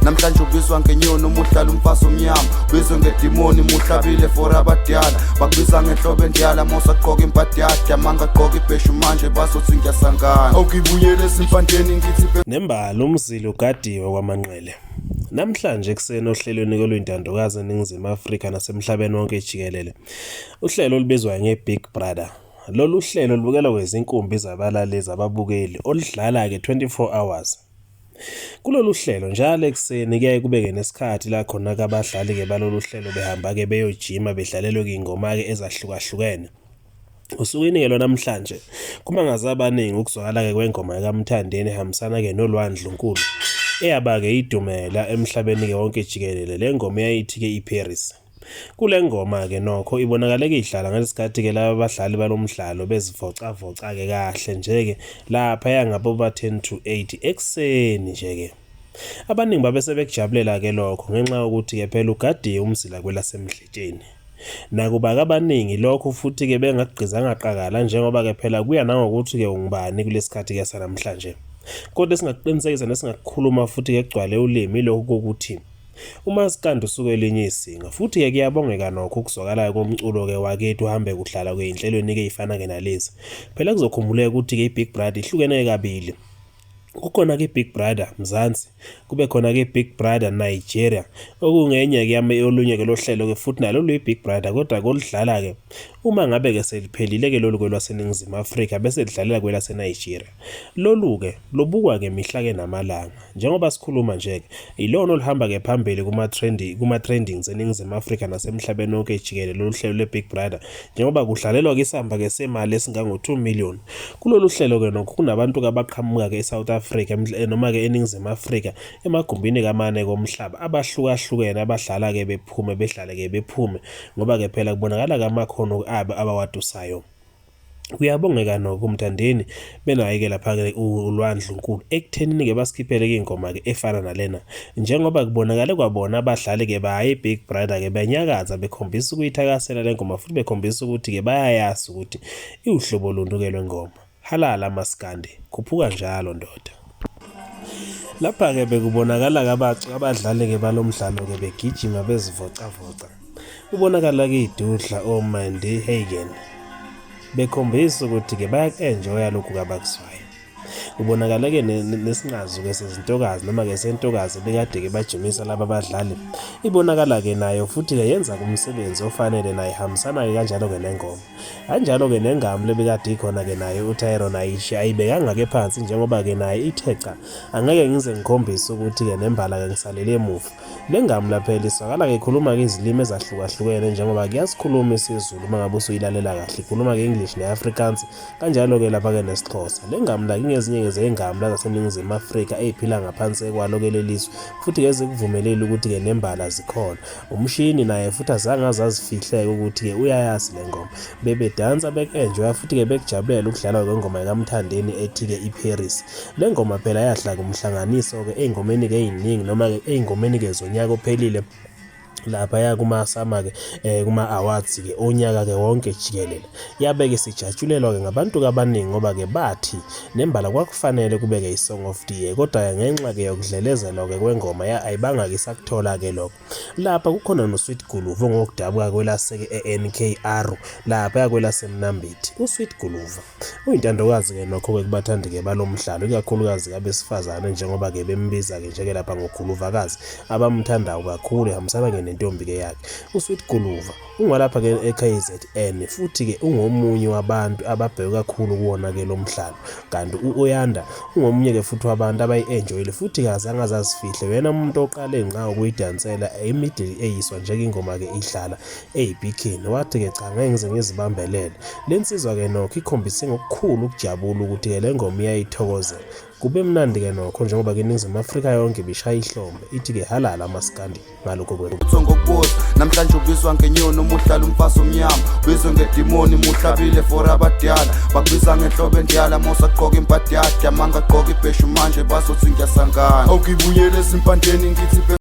namhlanje ubizwa ngenyoni umuhlala umfazi omnyama ubizwe ngedimoni muhlabile for abadala bakubiza ngenhlobo endiyala mosaqoka impatiyade amanga aqoka ibheshu manje bazothi ngiyasangana awukibuyele esimpandeni ngithi Nembala umzila ugadiwe kwaManqele. Namhlanje kuseni ohlelweni kolwintandokazi eNingizimu Afrika nasemhlabeni wonke jikelele. Uhlelo olubizwa ngeBig Brother. Lolu hlelo lubukelwa kwezinkumbi zabalaleli ababukeli oludlala ke 24 hours. Kulolu hlelo njalo ekuseni kuyaye kubeke nesikhathi la khona ke abadlali ke balolu hlelo behamba ke beyojima bedlalelwe ke ingoma ke ezahlukahlukene. Usukwini ke lo namhlanje kumangaza abaningi ukuzwakala ke kwengoma kaMthandeni ehambisana ke noLwandle Nkulu eyaba ke idumela emhlabeni ke wonke jikelele. Le ngoma yayithi ke iParis. Kule ngoma ke nokho ibonakala ke ihlala ngalesikhathi ke laba abadlali balomdlalo bezivocavoca ke kahle nje ke lapha yangabo ba 10 to 8 ekseni nje ke. Abaningi babese bekujabulela ke lokho ngenxa yokuthi ke phela ugadiwe umzila kwelasemdletsheni. Nakuba abaningi lokho futhi ke bengagqizanga qakala njengoba ke phela kuya nangokuthi ke ungubani kulesikhathi ke sanamhlanje. Kodwa singaqiniseka nesingakhuluma futhi ke egcwale ulimi lokho kokuthi uMaskandi usuke elinye isinga futhi ke kuyabongeka nokho ukuzwakala komculo ke wakethu uhambe kuhlala kweinhlelweni ke ezifana ke nalezi. Phela kuzokhumbuleka ukuthi ke iBig Brother ihlukene kabili. Kukhona ke Big Brother Mzansi, kube khona ke Big Brother Nigeria, okungenye ke yami olunye ke lohlelo ke futhi nalo Big Brother kodwa kolidlala ke uma ngabe ke seliphelile ke lolu kwelaseNingizimu Afrika bese lidlalela kwelaseNigeria. Lolu ke lobukwa ke mihla ke namalanga njengoba sikhuluma nje ke ilona olihamba ke phambili kuma trendings eNingizimu Afrika nasemhlabeni wonke jikelele lolu hlelo leBig Brother njengoba kudlalelwa ke isamba ke semali esingango 2 million. Kulolu hlelo ke nokho kunabantu ke abaqhamuka ke eSouth Africa noma ke eNingizimu Afrika emagumbini kamane komhlaba abahlukahlukene abadlala ke bephume behlale ke bephume ngoba ke phela kubonakala kamakhono abawadusayo. Kuyabongeka nokuMthandeni benaye ke lapha ke uLwandle Nkulu ekuthenini ke basikhiphele ke ingoma ke efana nalena njengoba kubonakala kwabona abadlali ke baye Big Brother ke benyakaza bekhombisa ukuyithakasela le ngoma futhi bekhombisa ukuthi ke bayayazi ukuthi iwuhlobo lunduke lwengoma. Halala Maskandi khuphuka njalo ndoda. Lapha ke bekubonakala kabacu abadlali ke balomdlalo ke begijima bezivocavoca. Ubonakala ke idudla oMandy Hagen bekhombisa ukuthi ke bayaenjoya lokhu kabakuswayo. Ubonakala ke nesinqazu ke sezintokazi noma ke sentokazi bekade ke bajimisa laba abadlali. Ibonakala ke nayo futhi ke yenza umsebenzi ofanele naye hambisana ke kanjalo ke nengoma. Kanjalo ke nengamu lebekade ikhona ke naye uTyron Aisha ayibekanga ke phansi njengoba ke naye itheca angeke ngize ngikhombise ukuthi ke nembala ke ngisalele emuva. Lengamu lapha elisakala ke ikhuluma ke izilimi ezahlukahlukene njengoba kuyasikhuluma isiZulu mangabe usuyilalela kahle ikhuluma ke English neAfrikaans kanjalo ke lapha ke nesiXhosa. Lengamu la ingezinye zezingamu zaseNingizimu Afrika eziphila ngaphansi kwalo ke lelizwe futhi ke zikuvumelele ukuthi ke nembala zikhona. Umshini naye futhi azange azazifihleke ukuthi ke uyayazi lengoma. Bebedansa bekenjoya futhi ke bekujabulela ukudlala kwengoma kaMthandeni ethi ke iParis. Le ngoma phela yahlaka umhlanganiso ke ezingomeni ke eziningi noma ke ezingomeni ke zonyaka ophelile lapha ya kumasama ke kuma awards ke onyaka ke wonke jikelele. Yabe ke sijatshulelwa ke ngabantu abaningi ngoba ke bathi nembala kwakufanele kube ke isong of the year kodwa ngenxa ke yokudlelezelwa ke kwengoma ayibanga ke sakuthola ke lokho. Lapha kukhona noSweet Guluva ngokudabuka kwelase ke eNKR lapha yakwelaseMnambithi. uSweet Guluva uyintandokazi ke nokho ke kubathandi ke balomdlalo ikakhulukazi abesifazane njengoba ke bembiza ke njeke lapha ngoGuluvakazi abamthandayo kakhulu ehambisana ke nentombi ke yakhe. uSweet Guluva ungwalapha ke eKZN futhi ke ungomunye wabantu ababheke kakhulu kuwona ke lomdlalo kanti uOyanda ungomunye ke futhi wabantu abayienjoyile futhi kazange azazifihle yena umuntu oqale nqa ukuyidansela emiddle eyiswa nje ingoma ke idlala eyiBikini wathi ke cha ngeke ngize ngizibambelele. Lensizwa ke nokho ikhombise ngokukhulu ukujabula ukuthi ke le ngoma iyayithokozela. Kube mnandi ke nokho njengoba ke eNingizimu Afrika yonke bishaya ihlombe ithi ke halala Maskandi ngalokho kwethu ngokubuza namhlanje ubizwa ngenyoni umuhlala umfazi omnyama ubizwe ngedimoni muhlabile for abadala bakubiza ngenhlobo endiyala mosaqoka impatiyade amanga aqoka ibheshu manje bazothi ngiyasangana awukibuyele esimpandeni ngithi